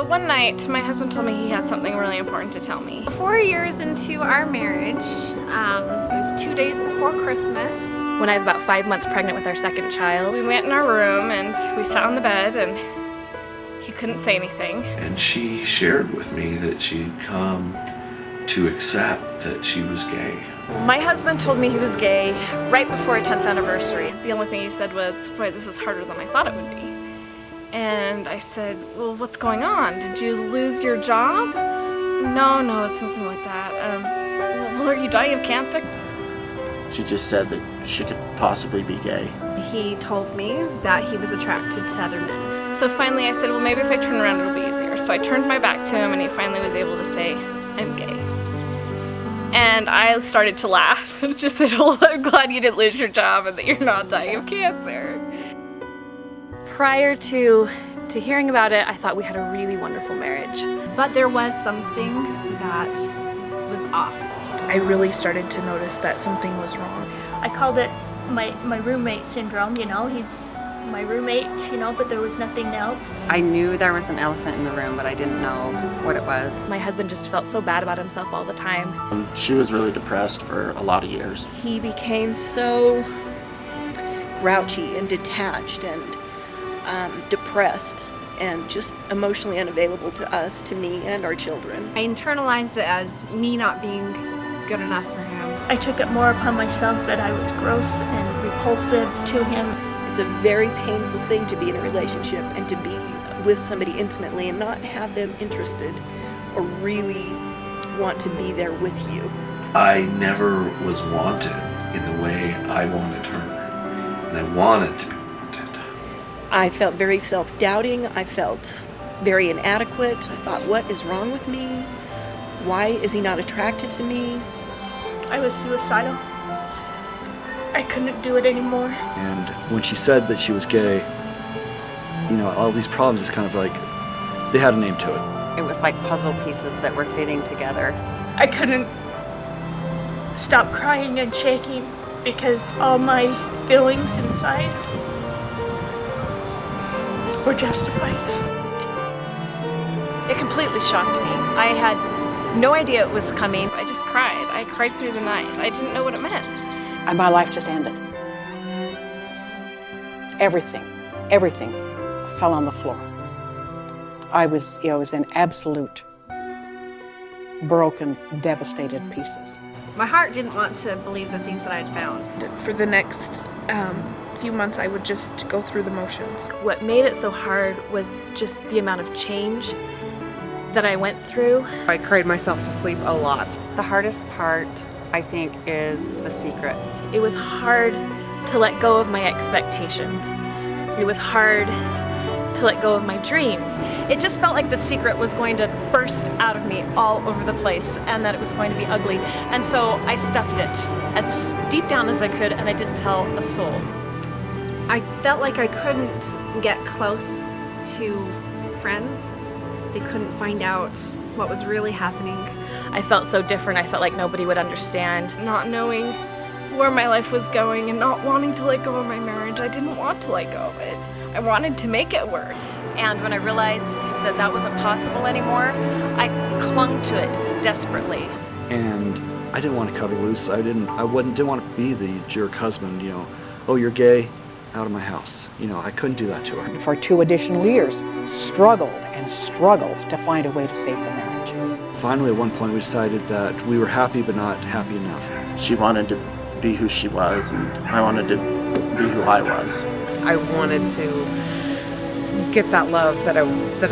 One night, my husband told me he had something really important to tell me. 4 years into our marriage, it was 2 days before Christmas. When I was about 5 months pregnant with our second child, we went in our room and we sat on the bed and he couldn't say anything. And she shared with me that she'd come to accept that she was gay. My husband told me he was gay right before our 10th anniversary. The only thing he said was, "Boy, this is harder than I thought it would be." And I said, "Well, what's going on? Did you lose your job?" No, it's nothing like that. Well, are you dying of cancer? She just said that she could possibly be gay. He told me that he was attracted to other men. So finally I said, well, maybe if I turn around it'll be easier. So I turned my back to him and he finally was able to say, "I'm gay." And I started to laugh and just said, "Well, I'm glad you didn't lose your job and that you're not dying of cancer." Prior to hearing about it, I thought we had a really wonderful marriage. But there was something that was off. I really started to notice that something was wrong. I called it my roommate syndrome, you know, he's my roommate, you know, but there was nothing else. I knew there was an elephant in the room, but I didn't know what it was. My husband just felt so bad about himself all the time. She was really depressed for a lot of years. He became so grouchy and detached and depressed and just emotionally unavailable to us, to me and our children. I internalized it as me not being good enough for him. I took it more upon myself that I was gross and repulsive to him. It's a very painful thing to be in a relationship and to be with somebody intimately and not have them interested or really want to be there with you. I never was wanted in the way I wanted her, and I wanted to be wanted. I felt very self-doubting. I felt very inadequate. I thought, what is wrong with me? Why is he not attracted to me? I was suicidal. I couldn't do it anymore. And when she said that she was gay, you know, all these problems is kind of like, they had a name to it. It was like puzzle pieces that were fitting together. I couldn't stop crying and shaking because all my feelings inside were justified. It completely shocked me. I had no idea it was coming. I just cried. I cried through the night. I didn't know what it meant. And my life just ended. Everything fell on the floor. I was in absolute broken, devastated pieces. My heart didn't want to believe the things that I'd found. For the next few months, I would just go through the motions. What made it so hard was just the amount of change that I went through. I cried myself to sleep a lot. The hardest part, I think, is the secrets. It was hard to let go of my expectations. It was hard to let go of my dreams. It just felt like the secret was going to burst out of me all over the place and that it was going to be ugly. And so I stuffed it as deep down as I could and I didn't tell a soul. I felt like I couldn't get close to friends. They couldn't find out what was really happening. I felt so different. I felt like nobody would understand. Not knowing where my life was going and not wanting to let go of my marriage. I didn't want to let go of it. I wanted to make it work. And when I realized that that wasn't possible anymore, I clung to it desperately. And I didn't want to cut her loose. I didn't want to be the jerk husband, you know, "Oh, you're gay, out of my house." You know, I couldn't do that to her. For 2 additional years, struggled to find a way to save the marriage. Finally, at one point, we decided that we were happy but not happy enough. She wanted to be who she was, and I wanted to be who I was. I wanted to get that love that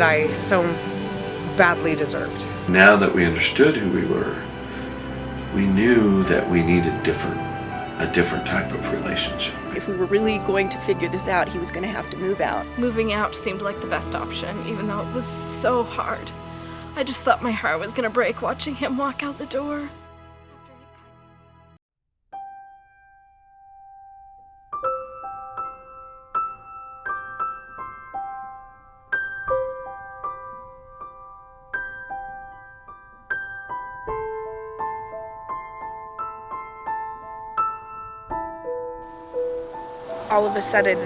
I so badly deserved. Now that we understood who we were, we knew that we needed a different type of relationship. If we were really going to figure this out, he was going to have to move out. Moving out seemed like the best option, even though it was so hard. I just thought my heart was gonna break watching him walk out the door. All of a sudden,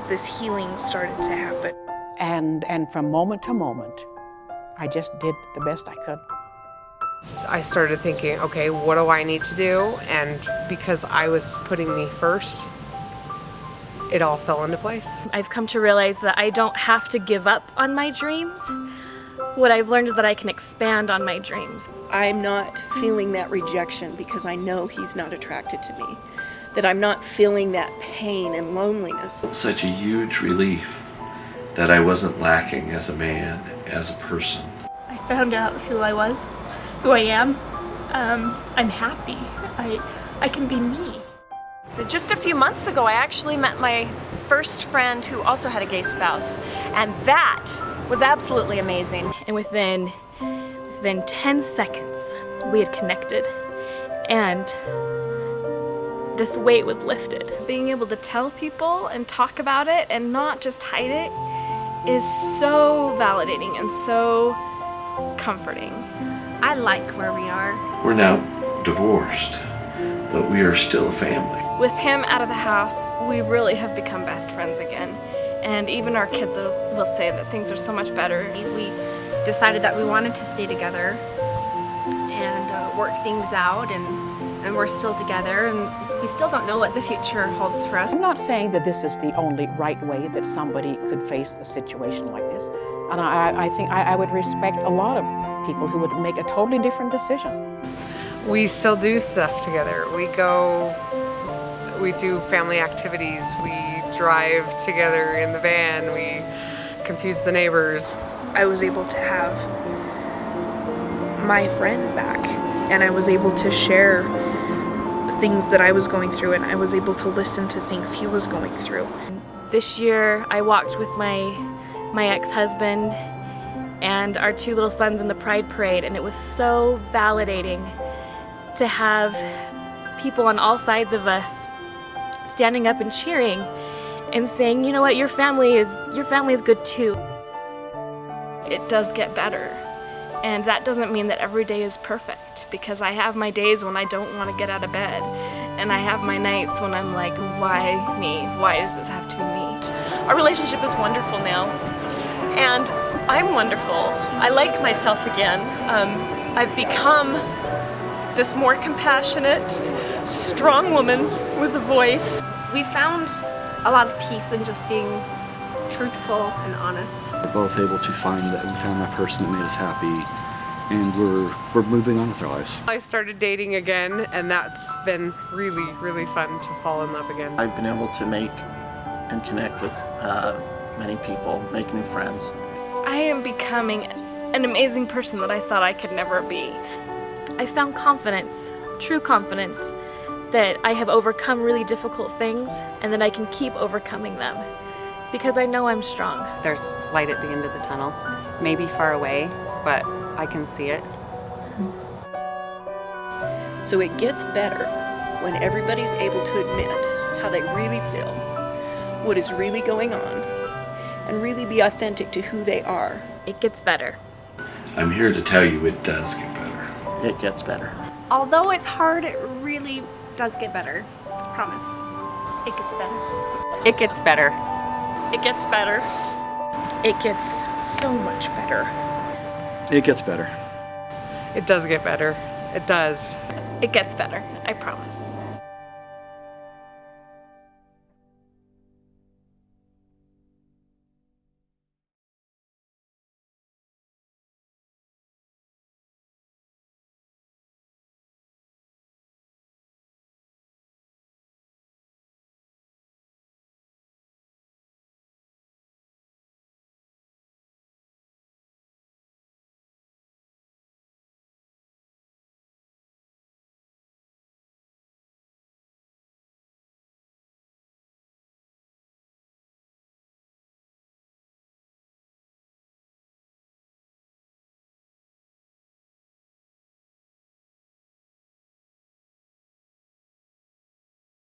this healing started to happen. And from moment to moment, I just did the best I could. I started thinking, okay, what do I need to do? And because I was putting me first, it all fell into place. I've come to realize that I don't have to give up on my dreams. What I've learned is that I can expand on my dreams. I'm not feeling that rejection because I know he's not attracted to me. That I'm not feeling that pain and loneliness. Such a huge relief that I wasn't lacking as a man, as a person. I found out who I was, who I am. I'm happy. I can be me. Just a few months ago, I actually met my first friend who also had a gay spouse, and that was absolutely amazing. And within 10 seconds, we had connected, and this weight was lifted. Being able to tell people and talk about it and not just hide it is so validating and so comforting. I like where we are. We're now divorced, but we are still a family. With him out of the house, we really have become best friends again. And even our kids will say that things are so much better. We decided that we wanted to stay together and work things out, and we're still together, and we still don't know what the future holds for us. I'm not saying that this is the only right way that somebody could face a situation like this. And I think I would respect a lot of people who would make a totally different decision. We still do stuff together. We do family activities. We drive together in the van. We confuse the neighbors. I was able to have my friend back, and I was able to share things that I was going through, and I was able to listen to things he was going through. This year, I walked with my ex-husband and our 2 little sons in the Pride Parade, and it was so validating to have people on all sides of us standing up and cheering and saying, you know what, your family is good too. It does get better. And that doesn't mean that every day is perfect, because I have my days when I don't want to get out of bed. And I have my nights when I'm like, why me? Why does this have to be me? Our relationship is wonderful now, and I'm wonderful. I like myself again. I've become this more compassionate, strong woman with a voice. We found a lot of peace in just being truthful and honest. We're both able to find that person that made us happy, and we're moving on with our lives. I started dating again, and that's been really, really fun to fall in love again. I've been able to make and connect with many people, make new friends. I am becoming an amazing person that I thought I could never be. I found confidence, true confidence, that I have overcome really difficult things and that I can keep overcoming them, because I know I'm strong. There's light at the end of the tunnel, maybe far away, but I can see it. So it gets better when everybody's able to admit how they really feel, what is really going on, and really be authentic to who they are. It gets better. I'm here to tell you it does get better. It gets better. Although it's hard, it really does get better. Promise. It gets better. It gets better. It gets better. It gets so much better. It gets better. It does get better. It does. It gets better, I promise.